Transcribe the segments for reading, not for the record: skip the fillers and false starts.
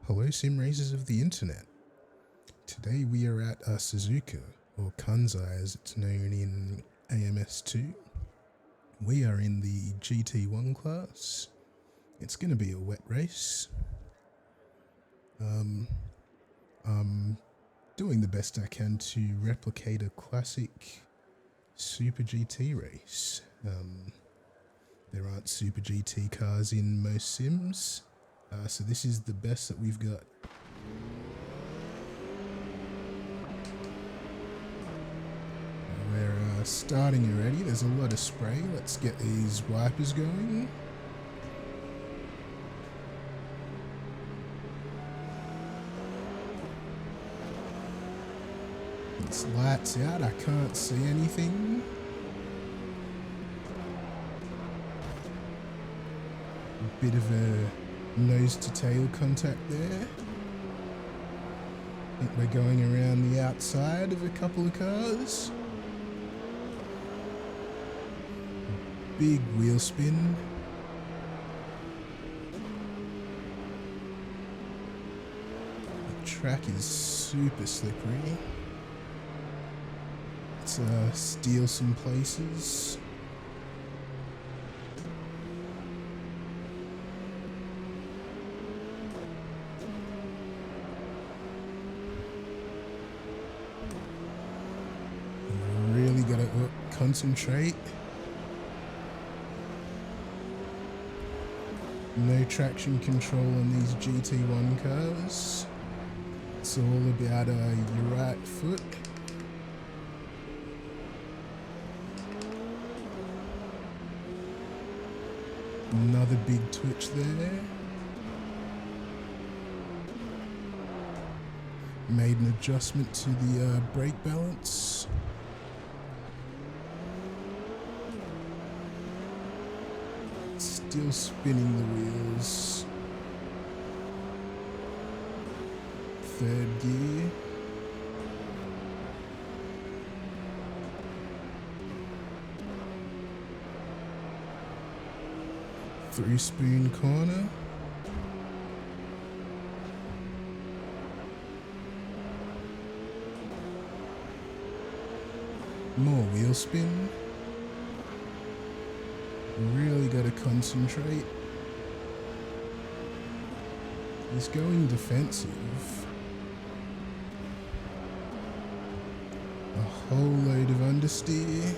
Hello sim racers of the internet. Today we are at Suzuka, or Kansai as it's known in AMS2. We are in the GT1 class. It's going to be a wet race. I'm doing the best I can to replicate a classic Super GT race. There aren't Super GT cars in most sims, so this is the best that we've got. We're starting already. There's a lot of spray. Let's get these wipers going. It's lights out. I can't see anything. A bit of a nose to tail contact there. I think we're going around the outside of a couple of cars. Big wheel spin. The track is super slippery. Let's steal some places. We've really got to concentrate. No traction control on these GT1 cars. It's all about your right foot. Another big twitch there. Made an adjustment to the brake balance. Still spinning the wheels. Third gear. Three spoon corner. More wheel spin. Really got to concentrate. He's going defensive. A whole load of understeer.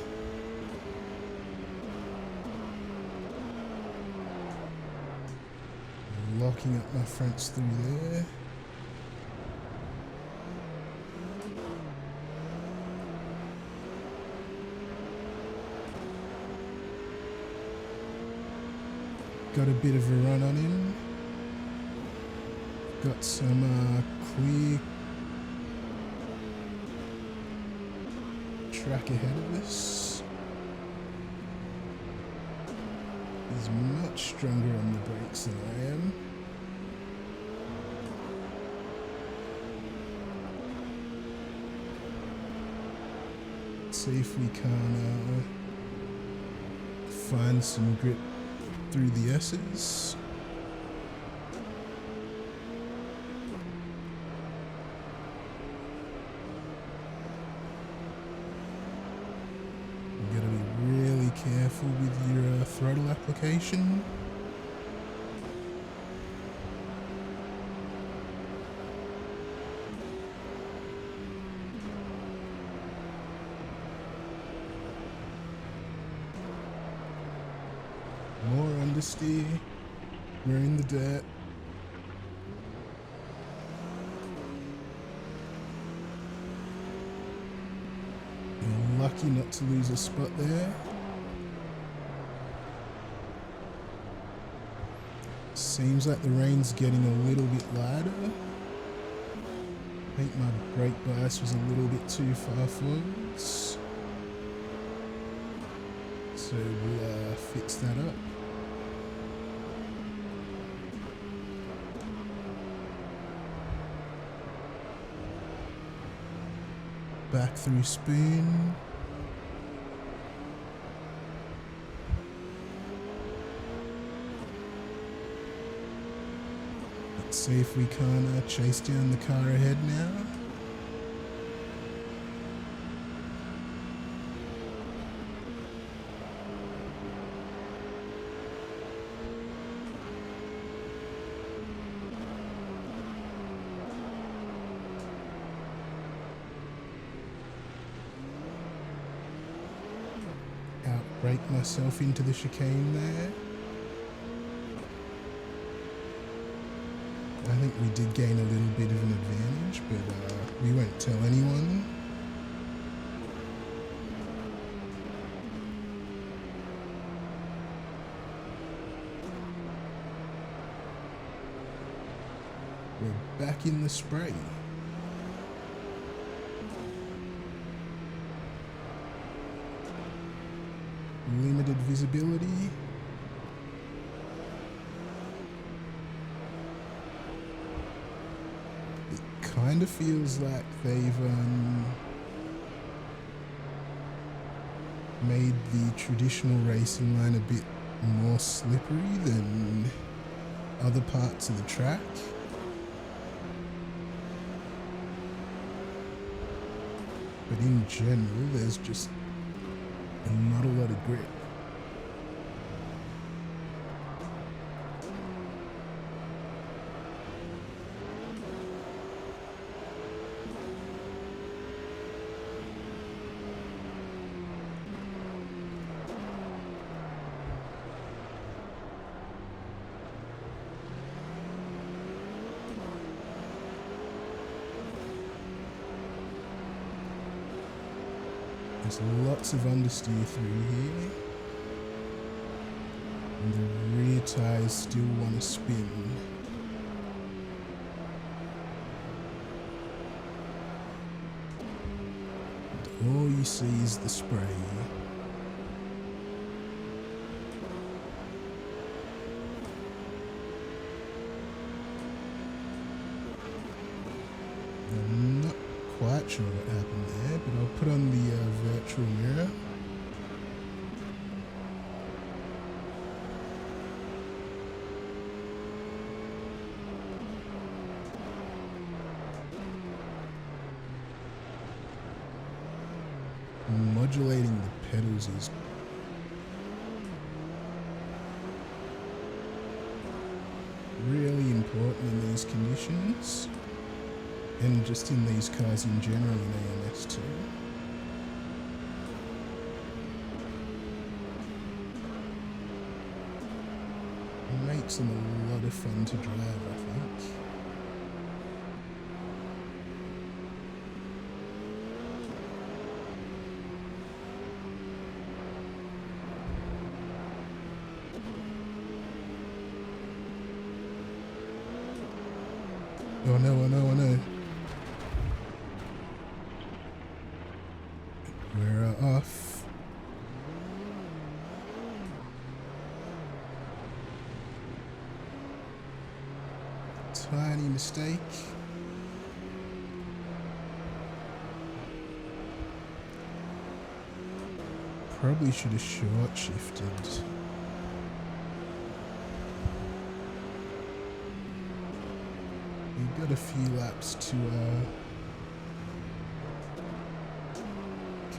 Locking up my fronts through there. Got a bit of a run on him. Got some clear track ahead of us. He's much stronger on the brakes than I am. Let's see if we can find some grip through the S's. You gotta be really careful with your throttle application. More understeer. We're in the dirt. You're lucky not to lose a spot there. Seems like the rain's getting a little bit lighter. I think my brake bias was a little bit too far forwards. So we'll fix that up. Back through spoon. Let's see if we can't chase down the car ahead now. Outbrake myself into the chicane there. I think we did gain a little bit of an advantage, but we won't tell anyone. We're back in the spray. Limited visibility. It kind of feels like they've made the traditional racing line a bit more slippery than other parts of the track. But in general, there's just not a lot of grip. There's lots of understeer through here, and the rear tyres still want to spin. And all you see is the spray. I'm not quite sure what happened there, but I'll put on the virtual mirror. Modulating the pedals is really important in these conditions, and just in these cars in general in AMS2. It makes them a lot of fun to drive, I think. Oh no, oh no, oh no. We're off. Tiny mistake. Probably should have short shifted. We've got a few laps to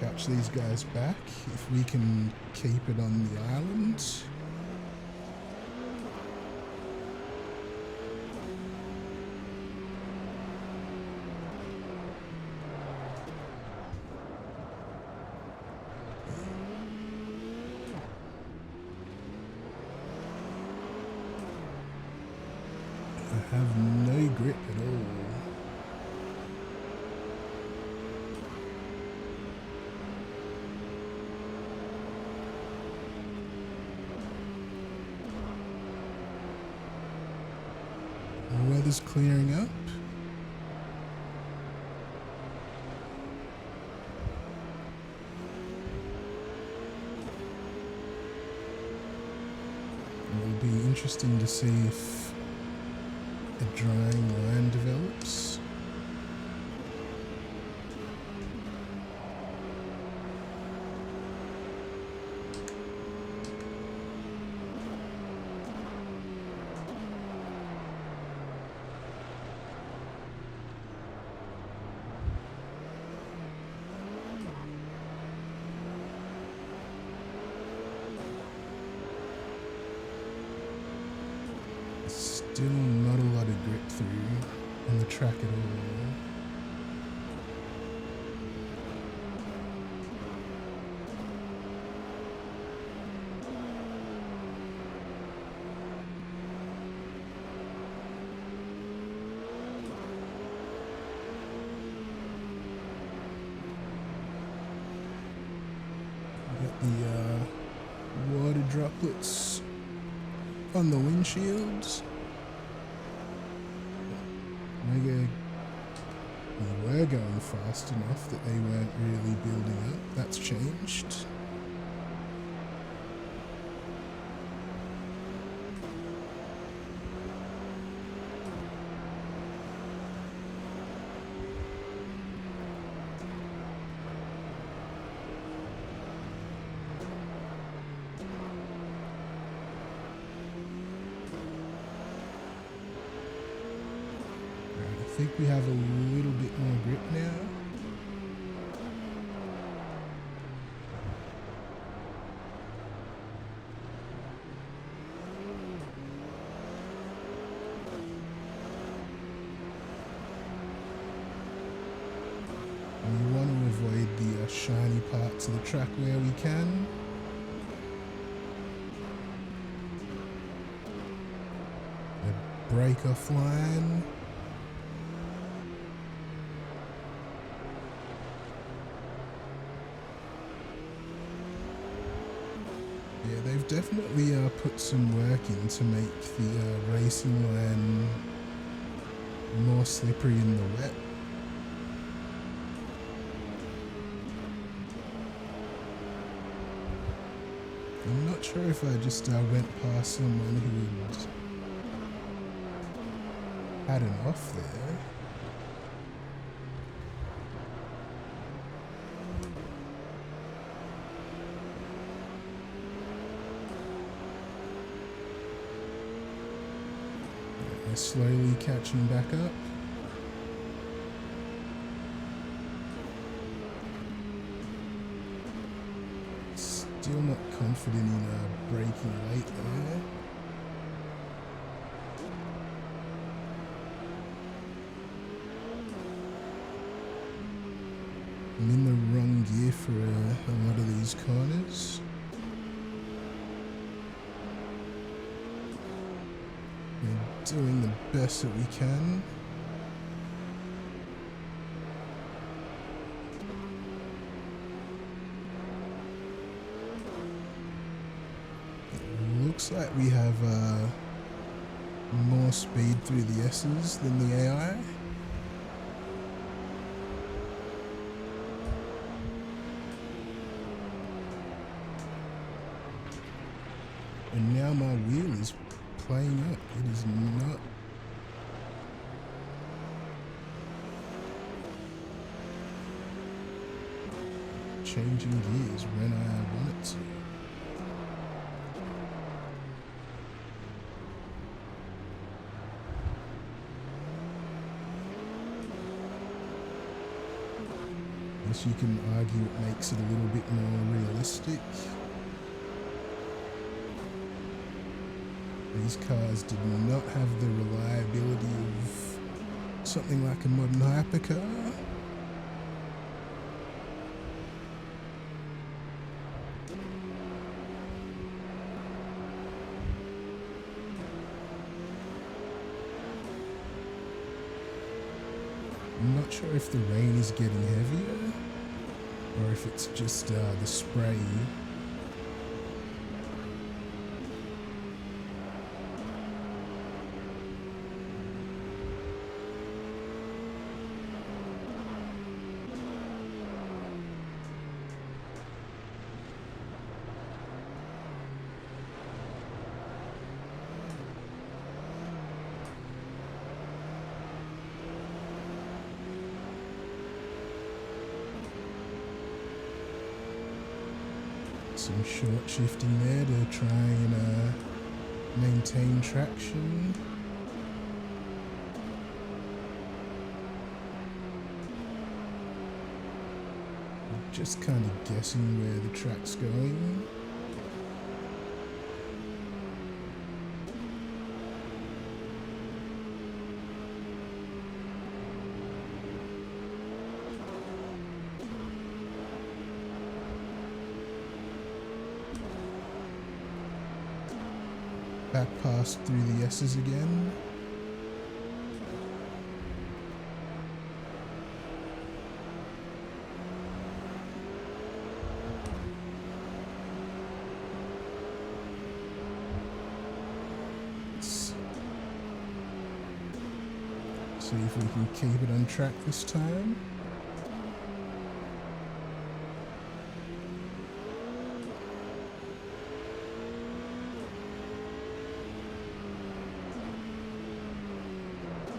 catch these guys back if we can keep it on the island. I have no grip at all. The weather's clearing up. It'll be interesting to see if a drying line develops. Still not a lot of grip through on the track at all. Got the water droplets on the windshields. We were going fast enough that they weren't really building up. That's changed. I think we have a little bit more grip now. And we want to avoid the shiny parts of the track where we can. A brake offline. Yeah, they've definitely put some work in to make the racing line more slippery in the wet. I'm not sure if I just went past someone who had an off there. They're slowly catching back up. Still not confident in braking late there. I'm in the wrong gear for a lot of these corners. We're doing the best that we can. Looks like we have more speed through the S's than the AI. And now my wheel is playing up. It is not. Changing gears when I want it to. Guess you can argue it makes it a little bit more realistic. These cars did not have the reliability of something like a modern hypercar. I'm not sure if the rain is getting heavier or if it's just the spray. Some short shifting there to try and maintain traction. Just kind of guessing where the track's going. back past through the S's again. See if we can keep it on track this time.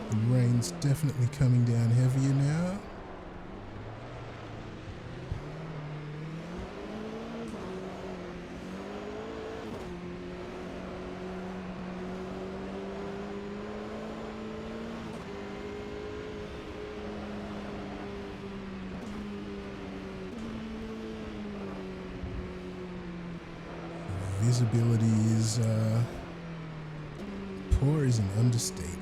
The rain's definitely coming down heavier now. Visibility is poor is an understatement.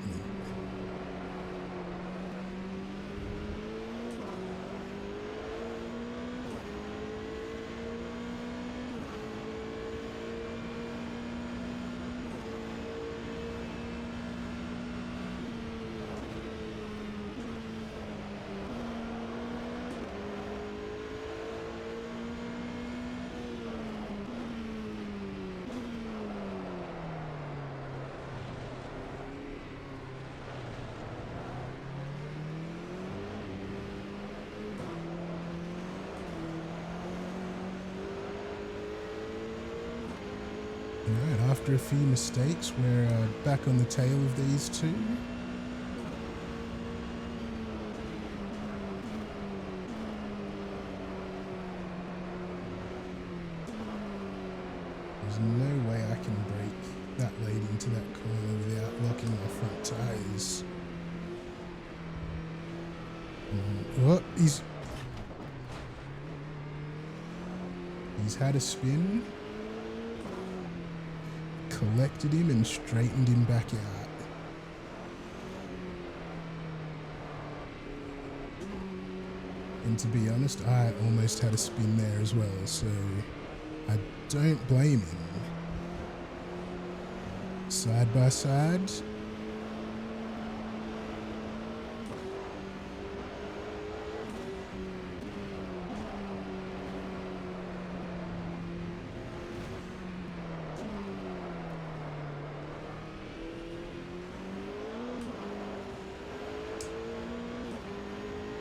Alright, after a few mistakes, we're back on the tail of these two. There's no way I can brake that late into that corner without locking my front tyres. Oh, he's had a spin. Collected him and straightened him back out. And to be honest, I almost had a spin there as well, so I don't blame him. Side by side.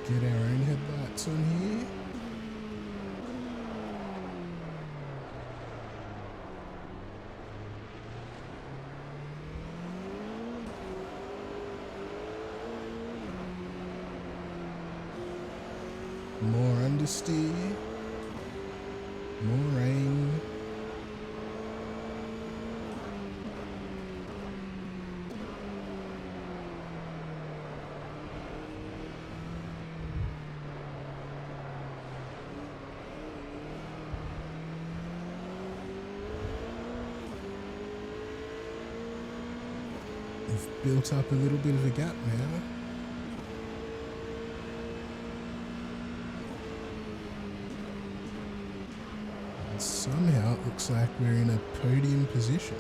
Get our own headlights on here. More understeer. More rain. We've built up a little bit of a gap now. And somehow it looks like we're in a podium position.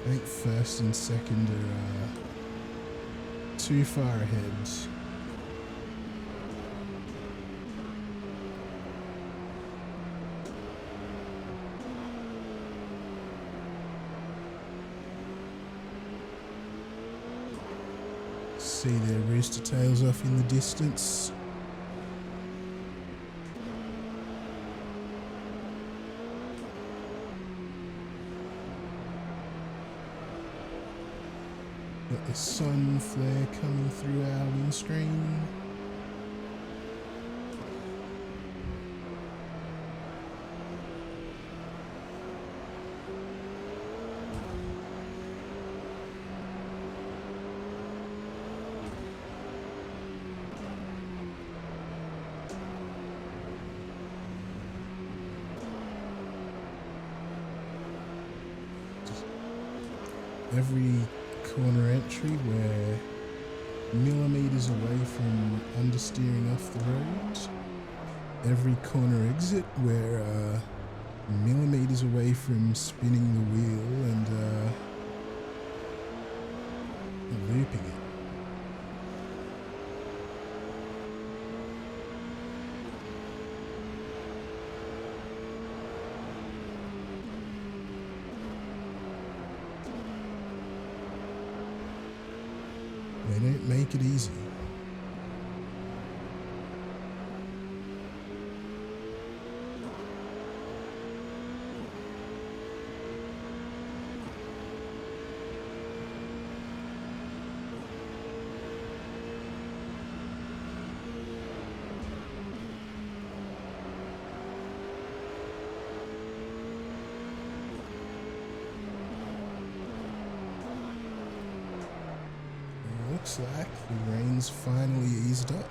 I think first and second are too far ahead. See their rooster tails off in the distance. Got the sun flare coming through our windscreen. Every corner entry we're millimeters away from understeering off the road. Every corner exit we're millimeters away from spinning the wheel and looping it. They don't make it easy. Looks like the rain's finally eased up.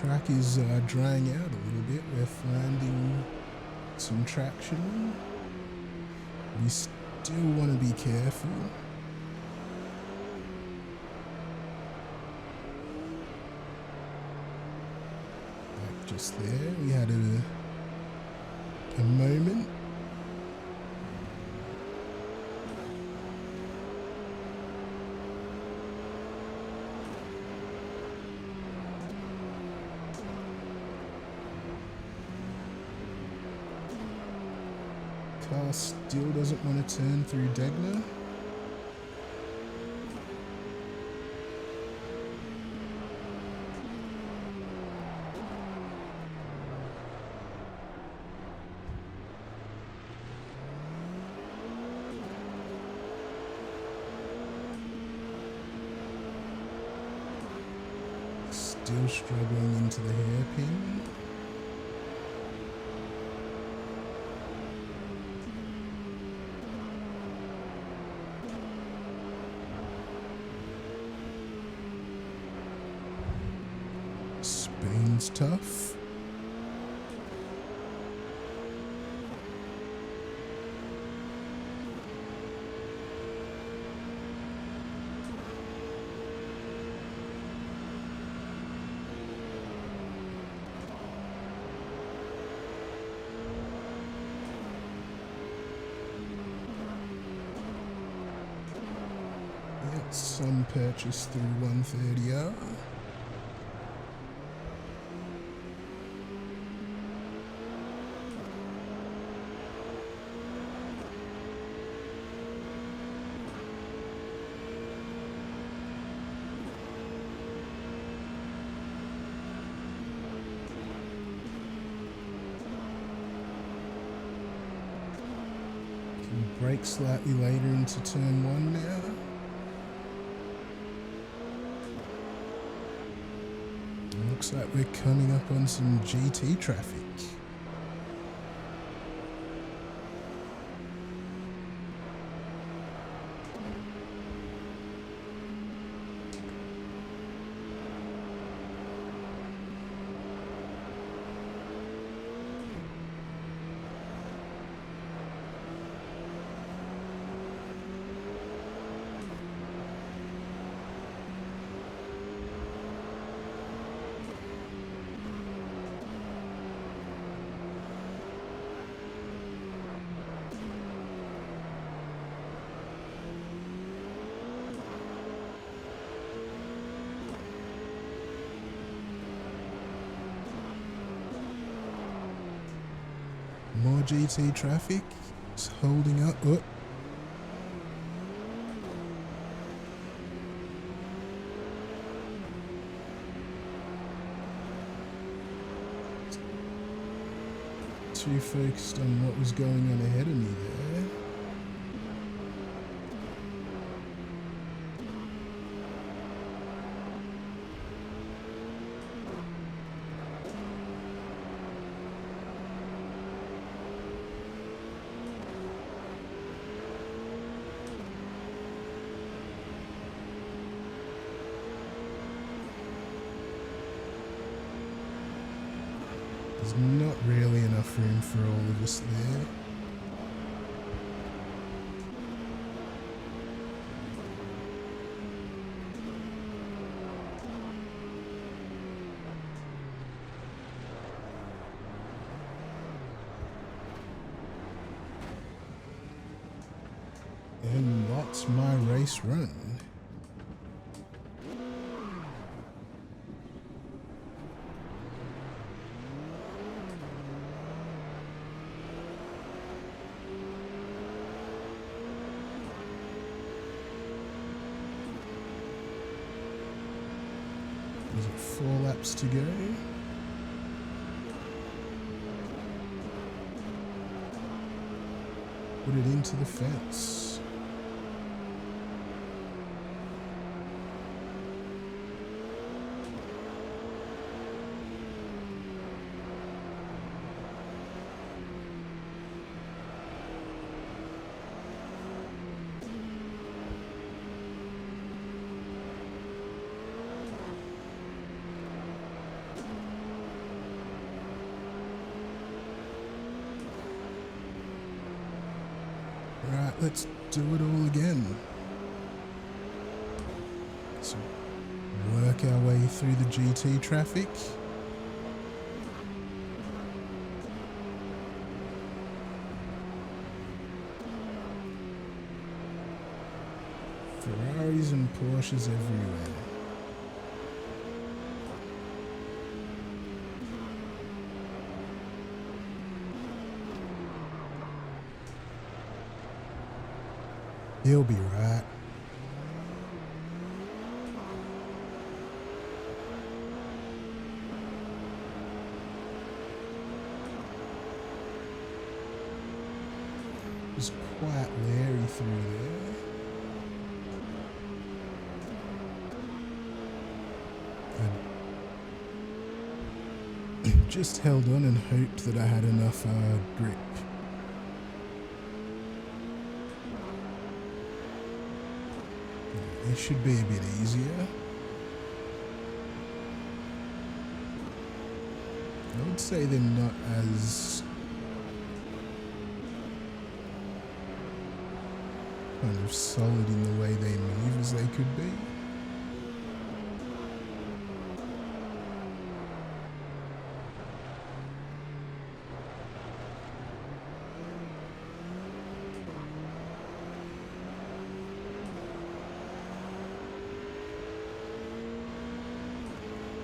Track is drying out a little bit. We're finding some traction. We still want to be careful. Like just there, we had a moment. Car still doesn't want to turn through Degner. Still struggling into the hairpin. Spain's tough. Get some purchase through 130R. Brake slightly later into turn 1 now. Looks like we're coming up on some GT traffic. More GT traffic. It's holding up. Oh. Too focused on what was going on ahead of me there. There's not really enough room for all of us there. And that's my race run. Is it 4 laps to go? Put it into the fence. Right, let's do it all again. So, work our way through the GT traffic. Ferraris and Porsches everywhere. He'll be right. It's quite leery through there. I just held on and hoped that I had enough grip. It should be a bit easier. I would say they're not as kind of solid in the way they move as they could be.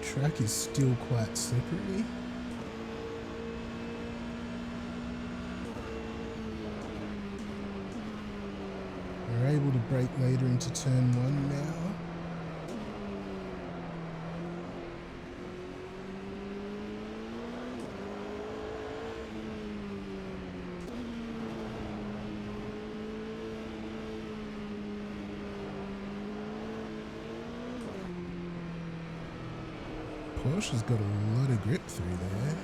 Track is still quite slippery. We're able to brake later into turn 1 now. Porsche's got a lot of grip through there.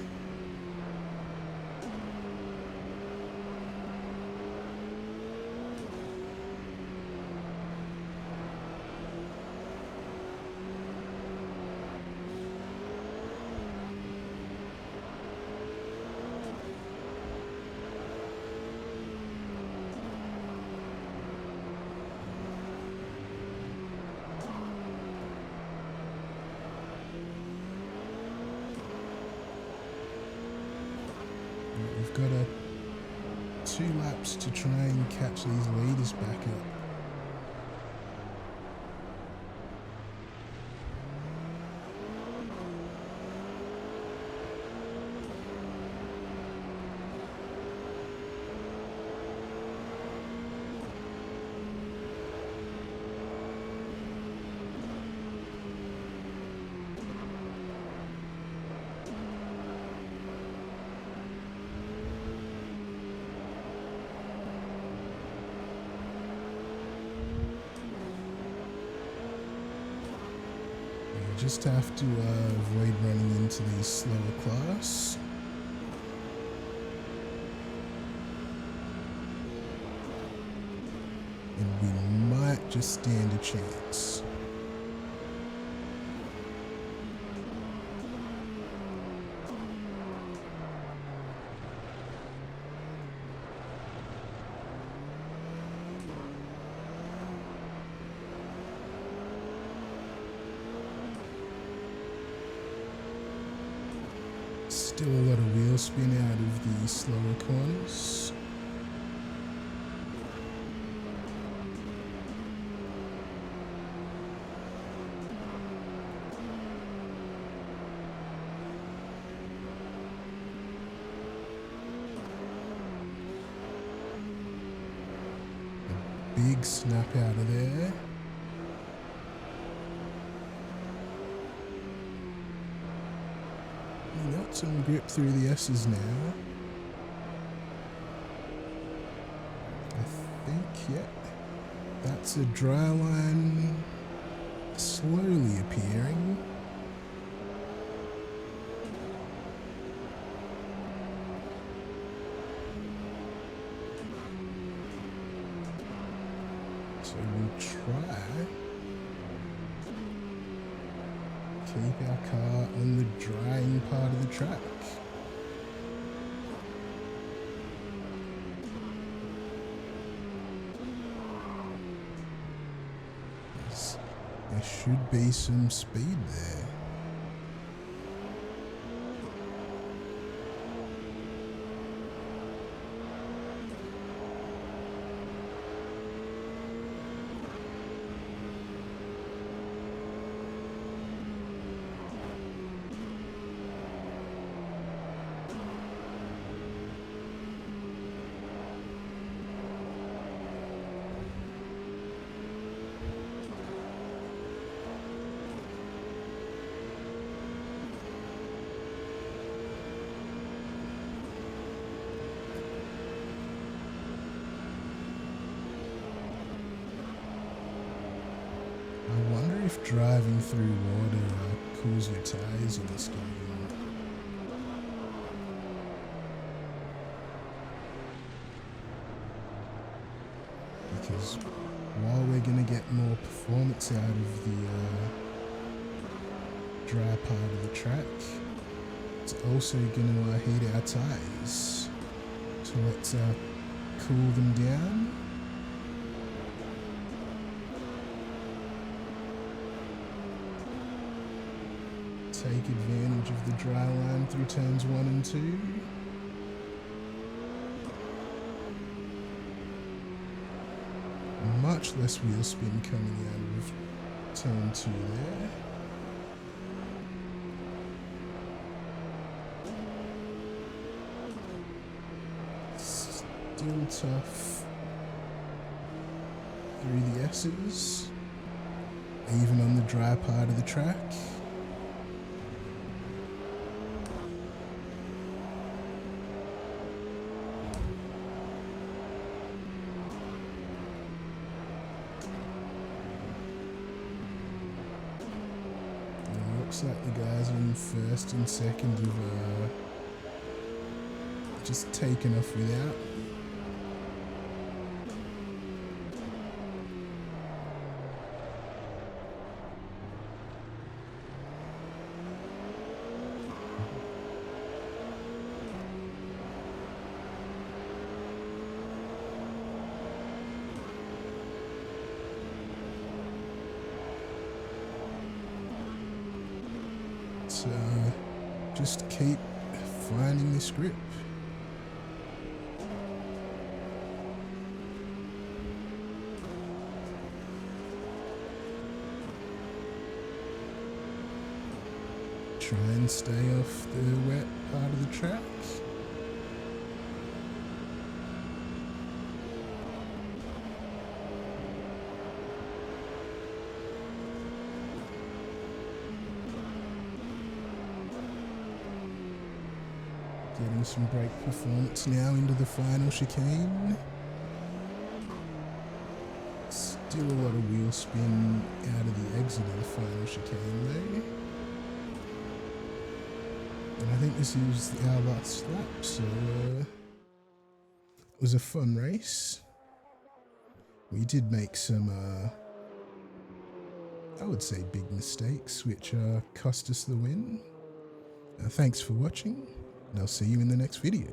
We've got 2 laps to try and catch these leaders back up. Just have to avoid running into these slower class. And we might just stand a chance. Still a lot of wheel spin out of the slower corners. Big snap out of there. We got some grip through the S's now. I think, yeah, that's a dry line slowly appearing. So we'll try keep our car on the drying part of the track. There should be some speed there. I wonder if driving through water cools your tyres in this game. Because while we're going to get more performance out of the dry part of the track, it's also going to heat our tyres. So let's cool them down. Take advantage of the dry line through turns 1 and 2. Much less wheel spin coming out of turn 2 there. Still tough through the S's, even on the dry part of the track. Looks like the guys in first and second have just taken off without. So just keep finding this grip. Try and stay off the wet part of the track. Getting some brake performance now into the final chicane. Still a lot of wheel spin out of the exit of the final chicane though. And I think this is our last lap, so it was a fun race. We did make some, I would say, big mistakes, which cost us the win. Thanks for watching, and I'll see you in the next video.